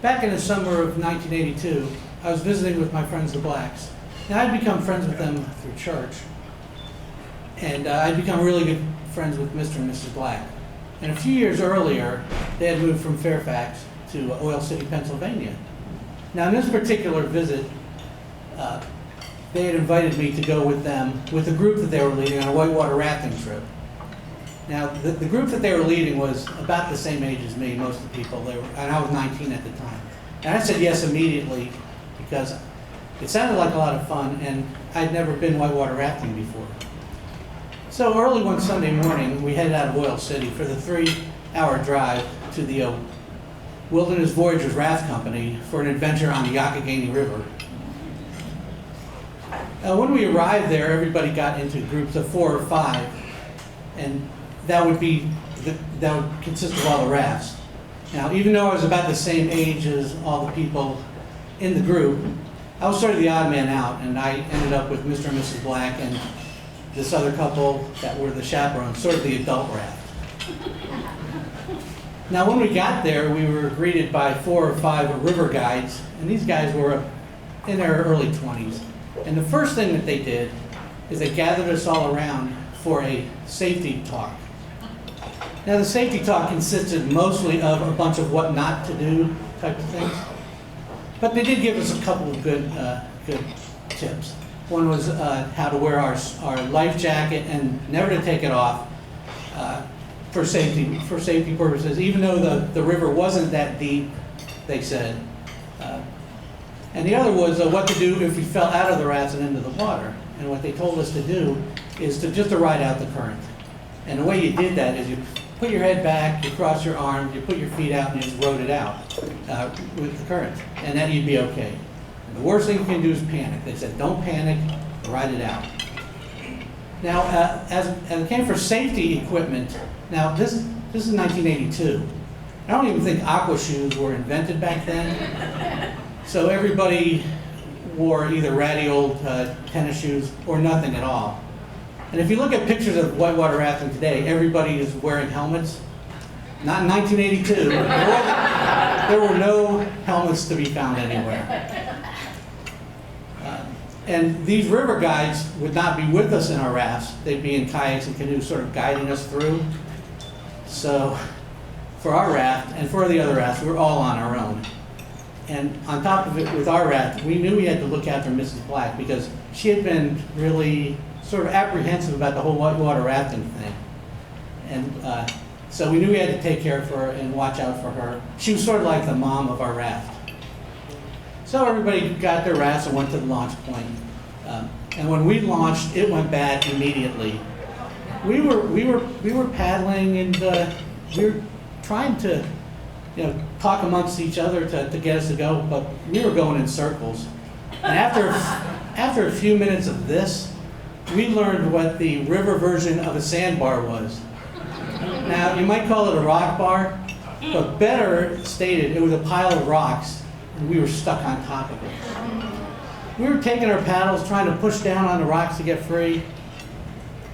Back in the summer of 1982, I was visiting with my friends the Blacks. Now, I'd become friends with them through church, and I'd become really good friends with Mr. and Mrs. Black. And a few years earlier, they had moved from Fairfax to Oil City, Pennsylvania. Now, in this particular visit, they had invited me to go with them, with the group that they were leading on a whitewater rafting trip. Now, the group that they were leading was about the same age as me, most of the people. And I was 19 at the time. And I said yes immediately because it sounded like a lot of fun, and I'd never been whitewater rafting before. So early one Sunday morning, we headed out of Oil City for the 3-hour drive to the Wilderness Voyagers Raft Company for an adventure on the Youghiogheny River. When we arrived there, everybody got into groups of 4 or 5, and that would consist of all the rafts. Now, even though I was about the same age as all the people in the group, I was sort of the odd man out, and I ended up with Mr. and Mrs. Black and this other couple that were the chaperones, sort of the adult raft. Now, when we got there, we were greeted by 4 or 5 river guides, and these guys were in their early 20s. And the first thing that they did is they gathered us all around for a safety talk. Now, the safety talk consisted mostly of a bunch of what not to do type of things, but they did give us a couple of good tips. One was how to wear our life jacket and never to take it off for safety purposes, even though the river wasn't that deep, they said. And the other was what to do if we fell out of the rafts and into the water. And what they told us to do is just to ride out the current. And the way you did that is you put your head back, you cross your arms, you put your feet out, and you just rode it out with the current. And then you'd be okay. And the worst thing you can do is panic. They said, don't panic, ride it out. Now, as it came for safety equipment, now this is 1982. I don't even think aqua shoes were invented back then. So everybody wore either ratty old tennis shoes or nothing at all. And if you look at pictures of whitewater rafting today, everybody is wearing helmets. Not in 1982. There were no helmets to be found anywhere. And these river guides would not be with us in our rafts. They'd be in kayaks and canoes sort of guiding us through. So for our raft and for the other rafts, we're all on our own. And on top of it, with our raft, we knew we had to look after Mrs. Black because she had been really sort of apprehensive about the whole whitewater rafting thing. And so we knew we had to take care of her and watch out for her. She was sort of like the mom of our raft. So everybody got their rafts and went to the launch point. And when we launched, it went bad immediately. We were paddling, and we were trying to talk amongst each other to get us to go, but we were going in circles. And after a few minutes of this, we learned what the river version of a sandbar was. Now, you might call it a rock bar, but better stated, it was a pile of rocks, and we were stuck on top of it. We were taking our paddles, trying to push down on the rocks to get free,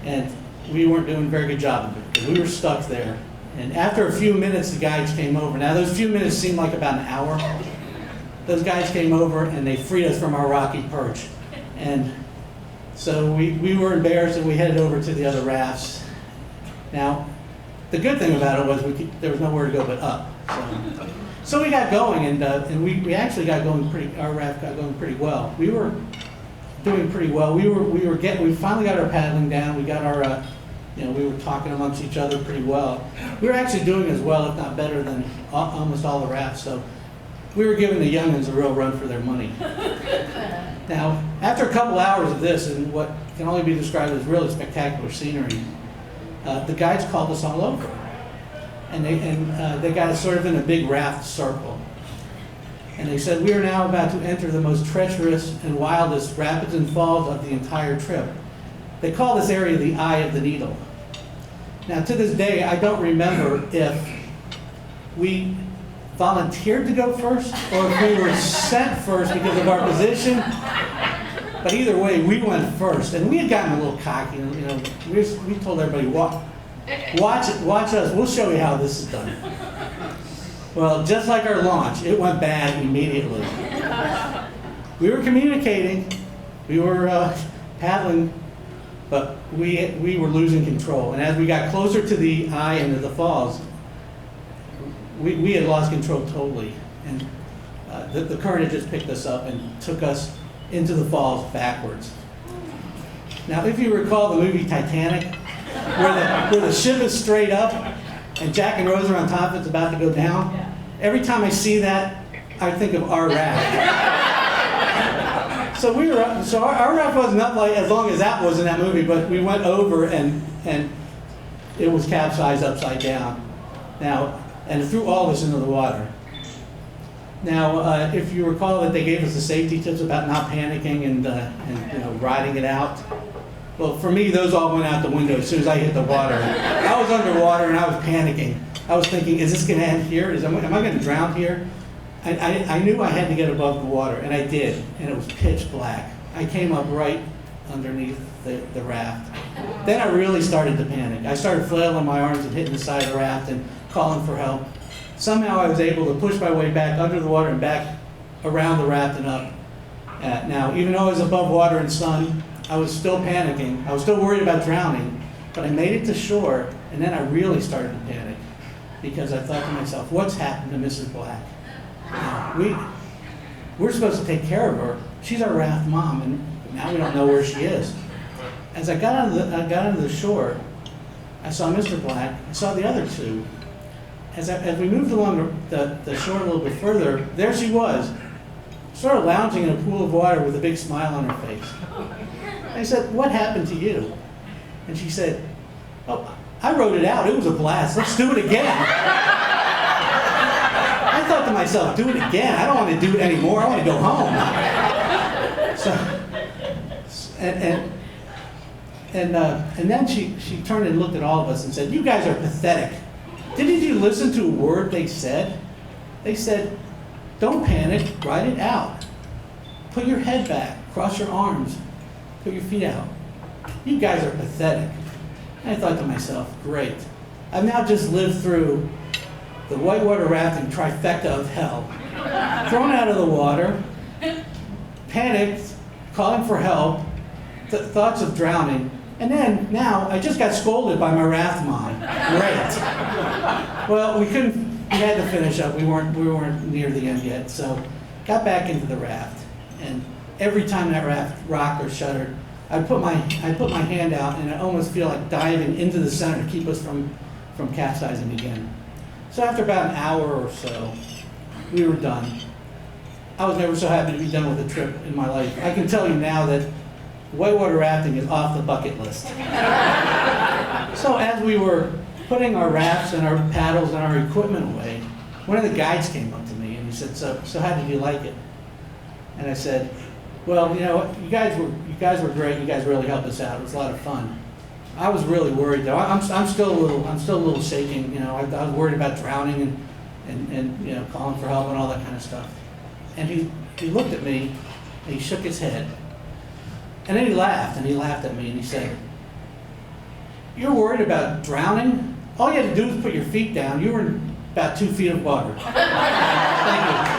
and we weren't doing a very good job of it, because we were stuck there. And after a few minutes, the guides came over. Now, those few minutes seemed like about an hour. Those guys came over, and they freed us from our rocky perch. And so we were embarrassed, and we headed over to the other rafts. Now, the good thing about it was there was nowhere to go but up. So we got going, and we actually got going our raft got going pretty well. We were doing pretty well. We finally got our paddling down. We got our we were talking amongst each other pretty well. We were actually doing as well, if not better, than almost all the rafts. So we were giving the youngins a real run for their money. Now, after a couple hours of this, and what can only be described as really spectacular scenery, the guides called us all over. And they got us sort of in a big raft circle. And they said, we are now about to enter the most treacherous and wildest rapids and falls of the entire trip. They call this area the Eye of the Needle. Now, to this day, I don't remember if we volunteered to go first or if we were sent first because of our position. But either way, we went first. And we had gotten a little cocky. We told everybody, watch us. We'll show you how this is done. Well, just like our launch, it went bad immediately. We were communicating, we were paddling, but we were losing control. And as we got closer to the eye and to the falls, we had lost control totally. And the current had just picked us up and took us into the falls backwards. Now, if you recall the movie Titanic, where the ship is straight up and Jack and Rose are on top, it's about to go down, every time I see that, I think of our raft. So our raft wasn't up like as long as that was in that movie, but we went over and it was capsized upside down. Now, and it threw all of us into the water. Now, if you recall that they gave us the safety tips about not panicking and riding it out. Well, for me, those all went out the window as soon as I hit the water. I was underwater and I was panicking. I was thinking, is this going to end here? Am I going to drown here? I knew I had to get above the water, and I did, and it was pitch black. I came up right underneath the raft. Then I really started to panic. I started flailing my arms and hitting the side of the raft and calling for help. Somehow I was able to push my way back under the water and back around the raft and up. Now, even though I was above water and sun, I was still panicking. I was still worried about drowning, but I made it to shore, and then I really started to panic because I thought to myself, what's happened to Mrs. Black? We're supposed to take care of her. She's our raft mom, and now we don't know where she is. As I got onto the shore, I saw Mr. Black. I saw the other two. As we moved along the shore a little bit further, there she was, sort of lounging in a pool of water with a big smile on her face. I said, "What happened to you?" And she said, "Oh, I wrote it out. It was a blast. Let's do it again." I thought to myself, do it again? I don't want to do it anymore. I want to go home. And then she turned and looked at all of us and said, "You guys are pathetic. Didn't you listen to a word they said? They said, don't panic, write it out. Put your head back, cross your arms, put your feet out. You guys are pathetic." And I thought to myself, great. I've now just lived through the whitewater rafting trifecta of hell. Thrown out of the water, panicked, calling for help, thoughts of drowning, and then now I just got scolded by my raft mom. Great. Well, we had to finish up. We weren't near the end yet, so got back into the raft, and every time that raft rocked or shuddered, I put my hand out, and I almost feel like diving into the center to keep us from capsizing again. So after about an hour or so, we were done. I was never so happy to be done with a trip in my life. I can tell you now that whitewater rafting is off the bucket list. So as we were putting our rafts and our paddles and our equipment away, one of the guides came up to me and he said, so how did you like it? And I said, well, you guys were great. You guys really helped us out. It was a lot of fun. I was really worried though. I'm still a little shaking. I was worried about drowning and calling for help and all that kind of stuff. And he looked at me and he shook his head. And then he laughed at me and he said, "You're worried about drowning? All you had to do was put your feet down. You were in about 2 feet of water." Thank you.